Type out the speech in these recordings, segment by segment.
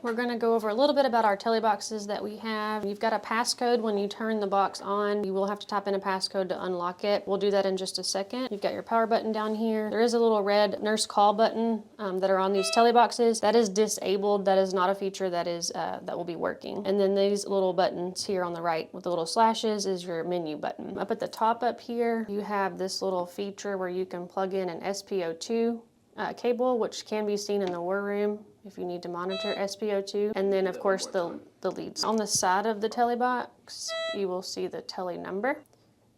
We're going to go over a little bit about our Tele Boxes that we have. You've got a passcode when you turn the box on. You will have to type in a passcode to unlock it. We'll do that in just a second. You've got your power button down here. There is a little red nurse call button that are on these Tele Boxes. That is disabled. That is not a feature that is that will be working. And then these little buttons here on the right with the little slashes is your menu button. Up at the top up here, you have this little feature where you can plug in an SpO2 cable, which can be seen in the war room if you need to monitor SpO2. And then of course the leads. On the side of the Tele Box, you will see the Tele number,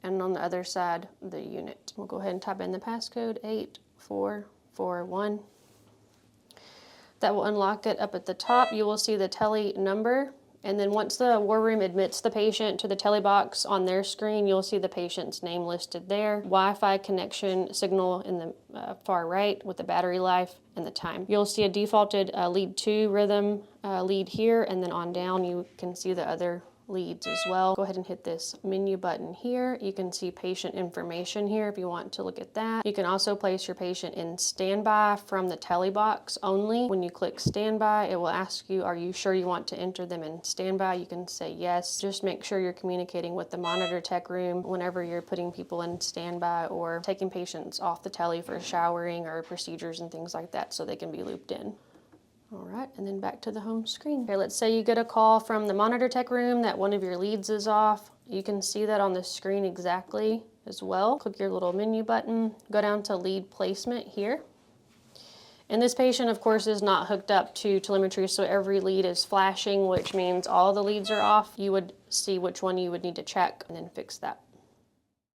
and on the other side, the unit. We'll go ahead and type in the passcode 8441. That will unlock it. Up at the top, you will see the Tele number. And then once the war room admits the patient to the Tele Box on their screen, you'll see the patient's name listed there. Wi-Fi connection signal in the far right with the battery life and the time. You'll see a defaulted lead 2 rhythm lead here, and then on down you can see the other leads as well. Go ahead and hit this menu button here. You can see patient information here if you want to look at that. You can also place your patient in standby from the Tele Box only. When you click standby, it will ask you, are you sure you want to enter them in standby? You can say yes. Just make sure you're communicating with the monitor tech room whenever you're putting people in standby or taking patients off the tele for showering or procedures and things like that so they can be looped in. All right, and then back to the home screen. Okay, let's say you get a call from the monitor tech room that one of your leads is off. You can see that on the screen exactly as well. Click your little menu button, go down to lead placement here. And this patient, of course, is not hooked up to telemetry, so every lead is flashing, which means all the leads are off. You would see which one you would need to check and then fix that.